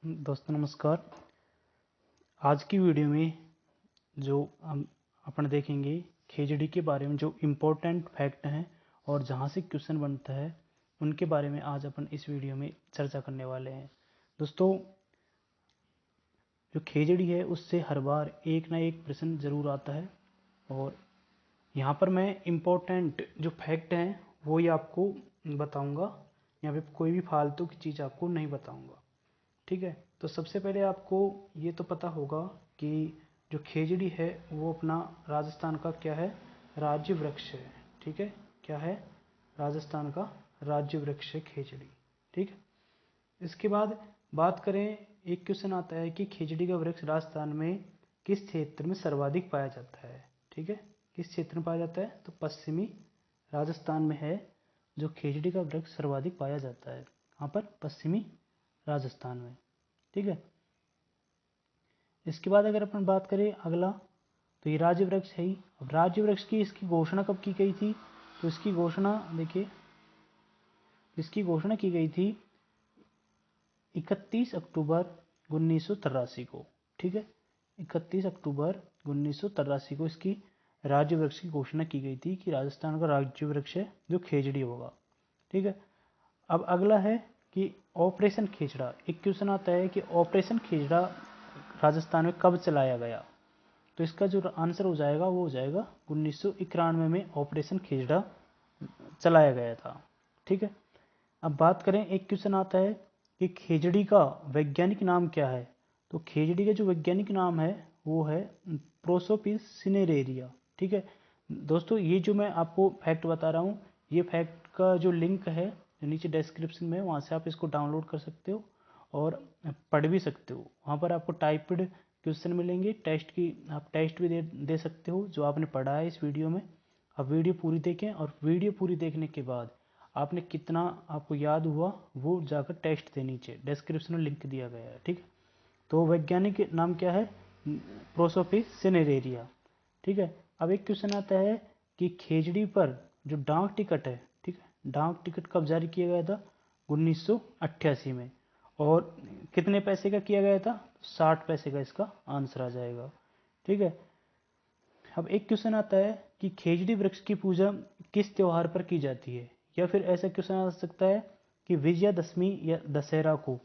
दोस्तों नमस्कार। आज की वीडियो में जो हम अपन देखेंगे खेजड़ी के बारे में, जो इम्पोर्टेंट फैक्ट हैं और जहाँ से क्वेश्चन बनता है उनके बारे में आज अपन इस वीडियो में चर्चा करने वाले हैं। दोस्तों, जो खेजड़ी है उससे हर बार एक ना एक प्रश्न ज़रूर आता है और यहाँ पर मैं इम्पोर्टेंट जो फैक्ट हैं वो ही आपको बताऊँगा। यहाँ पे कोई भी फालतू की चीज़ आपको नहीं बताऊँगा, ठीक है। तो सबसे पहले आपको ये तो पता होगा कि जो खेजड़ी है वो अपना राजस्थान का क्या है, राज्य वृक्ष है, ठीक है। क्या है? राजस्थान का राज्य वृक्ष है खेजड़ी, ठीक है। इसके बाद बात करें, एक क्वेश्चन आता है कि खेजड़ी का वृक्ष राजस्थान में किस क्षेत्र में सर्वाधिक पाया जाता है, ठीक है। किस क्षेत्र में पाया जाता है? तो पश्चिमी राजस्थान में है जो खेजड़ी का वृक्ष सर्वाधिक पाया जाता है। कहाँ पर? पश्चिमी राजस्थान में, ठीक है। इसके बाद अगर अपन बात करें अगला, तो ये राज्य वृक्ष है ही। अब राज्य वृक्ष की इसकी घोषणा कब की गई थी? तो इसकी घोषणा देखिए, इसकी घोषणा की गई थी 31 अक्टूबर 1983 को, ठीक है। 31 अक्टूबर 1983 को इसकी राज्य वृक्ष की घोषणा की गई थी कि राजस्थान का राज्य वृक्ष है जो खेजड़ी होगा, ठीक है। अब अगला है कि ऑपरेशन खेजड़ा। एक क्वेश्चन आता है कि ऑपरेशन खेजड़ा राजस्थान में कब चलाया गया? तो इसका जो आंसर हो जाएगा वो हो जाएगा 1991 में ऑपरेशन खेजड़ा चलाया गया था, ठीक है। अब बात करें, एक क्वेश्चन आता है कि खेजड़ी का वैज्ञानिक नाम क्या है? तो खेजड़ी का जो वैज्ञानिक नाम है वो है प्रोसोपिस सिनेरेरिया, ठीक है। दोस्तों, ये जो मैं आपको फैक्ट बता रहा हूँ, ये फैक्ट का जो लिंक है नीचे डिस्क्रिप्शन में, वहाँ से आप इसको डाउनलोड कर सकते हो और पढ़ भी सकते हो। वहाँ पर आपको टाइप्ड क्वेश्चन मिलेंगे, टेस्ट की आप टेस्ट भी दे सकते हो जो आपने पढ़ा है इस वीडियो में। आप वीडियो पूरी देखें और वीडियो पूरी देखने के बाद आपने कितना आपको याद हुआ वो जाकर टेस्ट दे, नीचे डिस्क्रिप्शन में लिंक दिया गया है, ठीक है। तो वैज्ञानिक नाम क्या है? प्रोसोपिस सिनेरेरिया, ठीक है। अब एक क्वेश्चन आता है कि खेजड़ी पर जो डाक टिकट है, ठीक है, डाक टिकट कब जारी किया गया था? 1988 में। और कितने पैसे का किया गया था? 60 पैसे का इसका आंसर आ जाएगा, ठीक है। अब एक क्वेश्चन आता है कि खेजड़ी वृक्ष की पूजा किस त्योहार पर की जाती है? या फिर ऐसा क्वेश्चन आ सकता है कि विजयादशमी या दशहरा को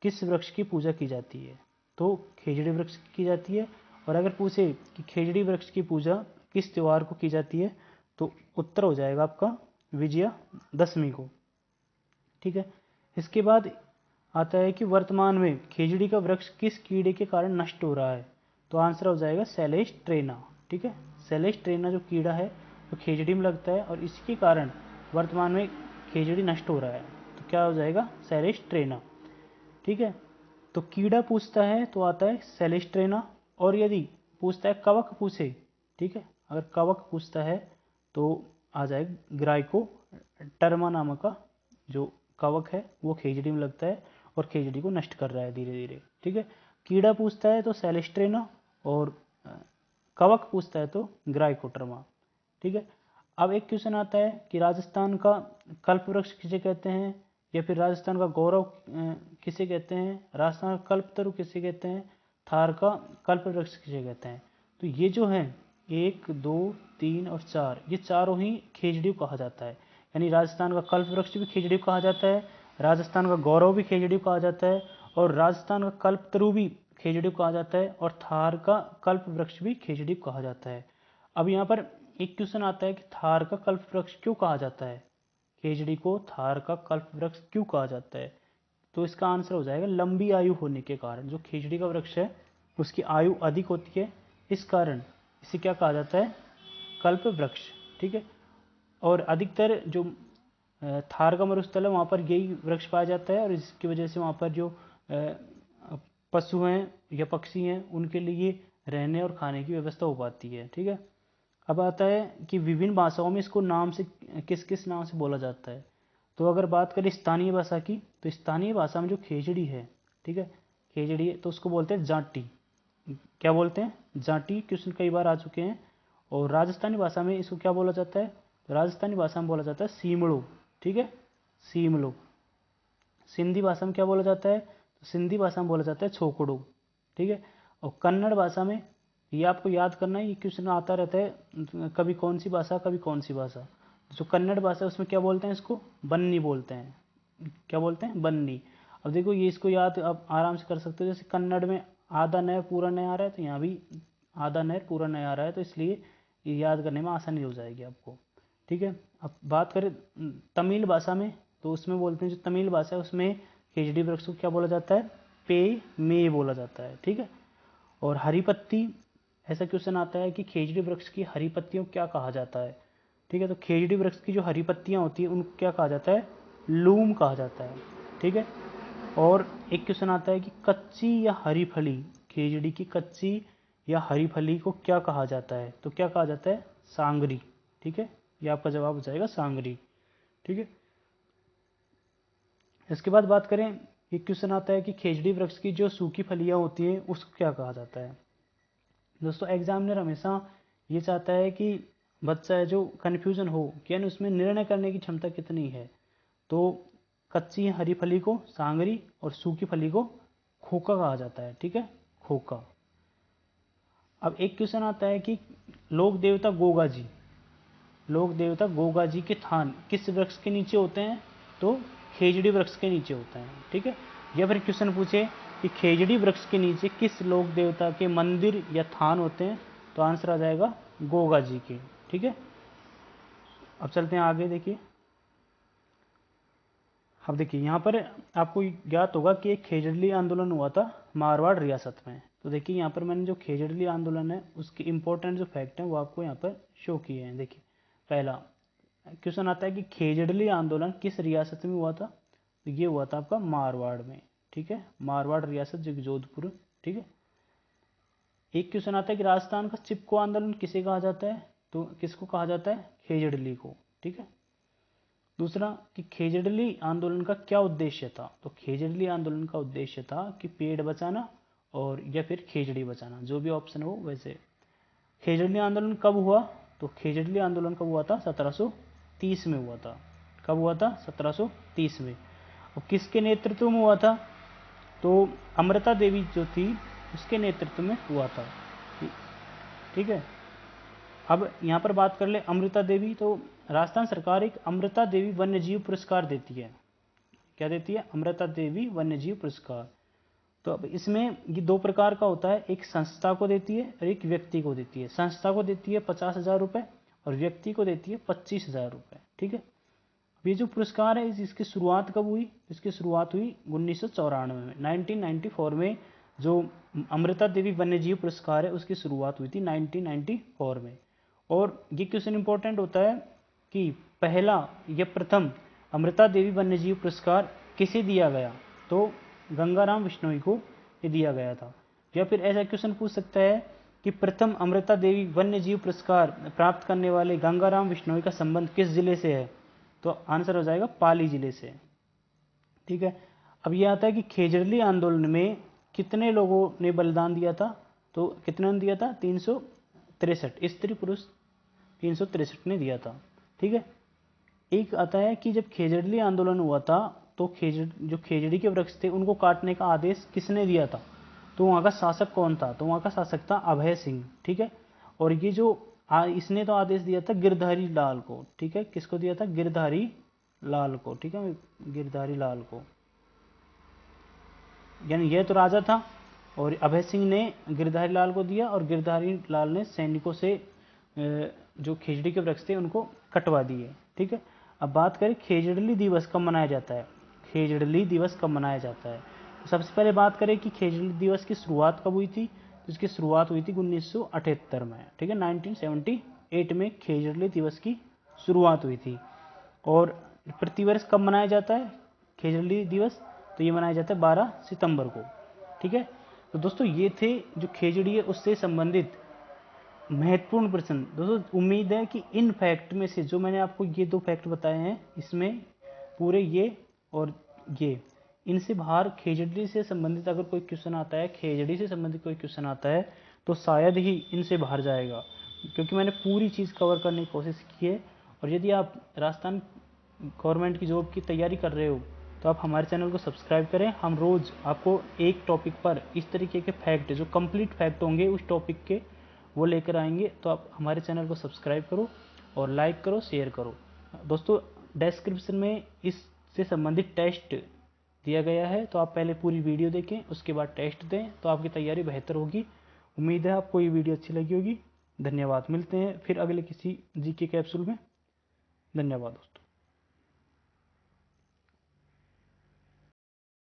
किस वृक्ष की पूजा की जाती है? तो खेजड़ी वृक्ष की जाती है। और अगर पूछे कि खेजड़ी वृक्ष की पूजा किस त्योहार को की जाती है, तो उत्तर हो जाएगा आपका विजयादशमी को, ठीक है। इसके बाद आता है कि वर्तमान में खेजड़ी का वृक्ष किस कीड़े के कारण नष्ट हो रहा है? तो आंसर हो जाएगा सेलेस्ट्रेना, ठीक है। सेलेस्ट्रेना जो कीड़ा है वो खेजड़ी में लगता है और इसके कारण वर्तमान में खेजड़ी नष्ट हो रहा है। तो क्या हो जाएगा? सेलेस्ट्रेना, ठीक है। तो कीड़ा पूछता है तो आता है सेलेस्ट्रेना, और यदि पूछता है कवक पूछे, ठीक है, अगर कवक पूछता है तो आ जाएगा ग्राइको टर्मा नामक का जो कवक है वो खेजड़ी में लगता है और खेजड़ी को नष्ट कर रहा है धीरे धीरे, ठीक है। कीड़ा पूछता है तो सेलेस्ट्रेना और कवक पूछता है तो ग्राइकोटर्मा, ठीक है। अब एक क्वेश्चन आता है कि राजस्थान का कल्प वृक्ष किसे कहते हैं? या फिर राजस्थान का गौरव किसे कहते हैं? राजस्थान का कल्पतरु किसे कहते हैं? थार का कल्प वृक्ष किसे कहते हैं? तो ये जो है 1, 2, 3 और 4, ये चारों ही खेजड़ी को कहा जाता है। यानी राजस्थान का कल्प वृक्ष भी खेजड़ी को कहा जाता है, राजस्थान का गौरव भी खेजड़ी को कहा जाता है, और राजस्थान का कल्पतरु भी खेजड़ी को कहा जाता है, और थार का कल्प वृक्ष भी खेजड़ी को कहा जाता है। अब यहाँ पर एक क्वेश्चन आता है कि थार का कल्प वृक्ष क्यों कहा जाता है? खेजड़ी को थार का कल्प वृक्ष क्यों कहा जाता है? तो इसका आंसर हो जाएगा लंबी आयु होने के कारण। जो खेजड़ी का वृक्ष है उसकी आयु अधिक होती है, इस कारण इसे क्या कहा जाता है? कल्प वृक्ष, ठीक है। और अधिकतर जो थार का मरुस्थल है वहाँ पर यही वृक्ष पाया जाता है और इसकी वजह से वहाँ पर जो पशु हैं या पक्षी हैं उनके लिए रहने और खाने की व्यवस्था हो पाती है, ठीक है। अब आता है कि विभिन्न भाषाओं में इसको नाम से किस किस नाम से बोला जाता है? तो अगर बात करें स्थानीय भाषा की, तो स्थानीय भाषा में जो खेजड़ी है, ठीक है, खेजड़ी है तो उसको बोलते हैं जाटी। क्या बोलते हैं? जाटी। क्वेश्चन कई बार आ चुके हैं। और राजस्थानी भाषा में इसको क्या बोला जाता है? तो राजस्थानी भाषा में बोला जाता है सीमड़ो, ठीक है, सीमलो। सिंधी भाषा में क्या बोला जाता है? सिंधी भाषा में बोला जाता है छोकड़ो, ठीक है। और कन्नड़ भाषा में, ये आपको याद करना है, ये क्वेश्चन आता रहता है कभी कौन सी भाषा कभी कौन सी भाषा। जो कन्नड़ भाषा है उसमें क्या बोलते हैं, इसको बन्नी बोलते हैं। क्या बोलते हैं, बन्नी। अब देखो ये इसको याद आप आराम से कर सकते हो, जैसे कन्नड़ में आधा नय पूरा नय आ रहा है, तो यहाँ भी आधा नय पूरा नय आ रहा है, तो इसलिए ये याद करने में आसानी हो जाएगी आपको, ठीक है। अब बात करें तमिल भाषा में, तो उसमें बोलते हैं, जो तमिल भाषा है उसमें खेजड़ी वृक्ष को क्या बोला जाता है, पे मे बोला जाता है, ठीक है। और हरी पत्ती, ऐसा क्वेश्चन आता है कि खेजड़ी वृक्ष की हरी पत्तियों को क्या कहा जाता है, ठीक है। तो खेजड़ी वृक्ष की जो हरी पत्तियां होती हैं उनको क्या कहा जाता है, लूम कहा जाता है, ठीक है। और एक क्वेश्चन आता है कि कच्ची या हरी फली, खेजड़ी की कच्ची या हरी फली को क्या कहा जाता है, तो क्या कहा जाता है, सांगरी, ठीक है। ये आपका जवाब हो जाएगा सांगरी, ठीक है। इसके बाद बात करें, एक क्वेश्चन आता है कि खेजड़ी वृक्ष की जो सूखी फलियां होती हैं उसको क्या कहा जाता है। दोस्तों एग्जामिनर हमेशा ये चाहता है कि बच्चा है जो कन्फ्यूजन हो कि यानी उसमें निर्णय करने की क्षमता कितनी है। तो कच्ची हरी फली को सांगरी और सूखी फली को खोका कहा जाता है, ठीक है, खोका। अब एक क्वेश्चन आता है कि लोक देवता गोगा जी, लोक देवता गोगा जी के थान किस वृक्ष के नीचे होते हैं, तो खेजड़ी वृक्ष के नीचे होते हैं, ठीक है। या फिर क्वेश्चन पूछे कि खेजड़ी वृक्ष के नीचे किस लोक देवता के मंदिर या थान होते हैं, तो आंसर आ जाएगा गोगा जी के, ठीक है। अब चलते हैं आगे, देखिए। अब देखिए यहाँ पर आपको ज्ञात होगा कि एक खेजड़ली आंदोलन हुआ था मारवाड़ रियासत में। तो देखिए यहाँ पर मैंने जो खेजड़ली आंदोलन है उसके इंपॉर्टेंट जो फैक्ट हैं वो आपको यहाँ पर शो किए हैं। देखिए पहला क्वेश्चन आता है कि खेजड़ली आंदोलन किस रियासत में हुआ था, तो ये हुआ था आपका मारवाड़ में, ठीक है, मारवाड़ रियासत जो जोधपुर, ठीक है। एक क्वेश्चन आता है कि राजस्थान का चिपको आंदोलन किसे कहा जाता है, तो किसको कहा जाता है, खेजड़ली को, ठीक है। दूसरा कि खेजड़ली आंदोलन का क्या उद्देश्य था, तो खेजड़ली आंदोलन का उद्देश्य था कि पेड़ बचाना और या फिर खेजड़ी बचाना, जो भी ऑप्शन हो वैसे। खेजड़ली आंदोलन कब हुआ, तो खेजड़ली आंदोलन कब हुआ था, 1730 में हुआ था। कब हुआ था, 1730 में। और किसके नेतृत्व में हुआ था, तो अमृता देवी जो थी उसके नेतृत्व में हुआ था, ठीक है। अब यहाँ पर बात कर ले अमृता देवी, तो राजस्थान सरकार एक अमृता देवी वन्यजीव पुरस्कार देती है। क्या देती है, अमृता देवी वन्यजीव पुरस्कार। तो अब इसमें ये दो प्रकार का होता है, एक संस्था को देती है और एक व्यक्ति को देती है। संस्था को देती है 50,000 रुपये और व्यक्ति को देती है 25,000 रुपये, ठीक है। अब ये जो पुरस्कार है इसकी शुरुआत कब हुई, इसकी शुरुआत हुई 1994 में, 1994 में जो अमृता देवी वन्यजीव पुरस्कार है उसकी शुरुआत हुई थी 1994 में। और ये क्वेश्चन इंपॉर्टेंट होता है कि पहला या प्रथम अमृता देवी वन्यजीव पुरस्कार किसे दिया गया, तो गंगाराम बिश्नोई को ये दिया गया था। या फिर ऐसा क्वेश्चन पूछ सकता है कि प्रथम अमृता देवी वन्यजीव पुरस्कार प्राप्त करने वाले गंगाराम बिश्नोई का संबंध किस जिले से है, तो आंसर हो जाएगा पाली जिले से, ठीक है। अब ये आता है कि खेजड़ली आंदोलन में कितने लोगों ने बलिदान दिया था, तो कितने ने दिया था, 363 स्त्री पुरुष 363 ने दिया था, ठीक है। एक आता है कि जब खेजड़ली आंदोलन हुआ था तो जो खेजड़ी के वृक्ष थे उनको काटने का आदेश किसने दिया था, तो वहाँ का शासक कौन था, तो वहाँ का शासक था अभय सिंह, ठीक है। और ये जो इसने तो आदेश दिया था गिरधारी लाल को, ठीक है, किसको दिया था, गिरधारी लाल को, ठीक है, गिरधारी लाल को, यानी यह तो राजा था और अभय सिंह ने गिरधारी लाल को दिया और गिरधारी लाल ने सैनिकों से जो खेजड़ी के वृक्ष थे उनको कटवा दिए, ठीक है। अब बात करें खेजड़ली दिवस कब मनाया जाता है, खेजड़ली दिवस कब मनाया जाता है, तो सबसे पहले बात करें कि खेजड़ी दिवस की शुरुआत कब हुई थी, तो इसकी शुरुआत हुई थी 1978 में, ठीक है, 1978 में खेजड़ली दिवस की शुरुआत हुई थी। और प्रतिवर्ष कब मनाया जाता है खेजड़ली दिवस, तो ये मनाया जाता है 12 सितंबर को, ठीक है। तो दोस्तों ये थे जो खेजड़ी है उससे संबंधित महत्वपूर्ण प्रश्न। दोस्तों उम्मीद है कि इन फैक्ट में से जो मैंने आपको ये दो फैक्ट बताए हैं इसमें पूरे ये और ये, इनसे बाहर खेजड़ी से संबंधित अगर कोई क्वेश्चन आता है, खेजड़ी से संबंधित कोई क्वेश्चन आता है तो शायद ही इनसे बाहर जाएगा, क्योंकि मैंने पूरी चीज़ कवर करने की कोशिश की है। और यदि आप राजस्थान गवर्नमेंट की जॉब की तैयारी कर रहे हो तो आप हमारे चैनल को सब्सक्राइब करें। हम रोज़ आपको एक टॉपिक पर इस तरीके के फैक्ट, जो कंप्लीट फैक्ट होंगे उस टॉपिक के, वो लेकर आएंगे। तो आप हमारे चैनल को सब्सक्राइब करो और लाइक करो, शेयर करो। दोस्तों डिस्क्रिप्शन में इससे संबंधित टेस्ट दिया गया है, तो आप पहले पूरी वीडियो देखें, उसके बाद टेस्ट दें, तो आपकी तैयारी बेहतर होगी। उम्मीद है आपको ये वीडियो अच्छी लगी होगी। धन्यवाद। मिलते हैं फिर अगले किसी जीके कैप्सूल में। धन्यवाद दोस्तों।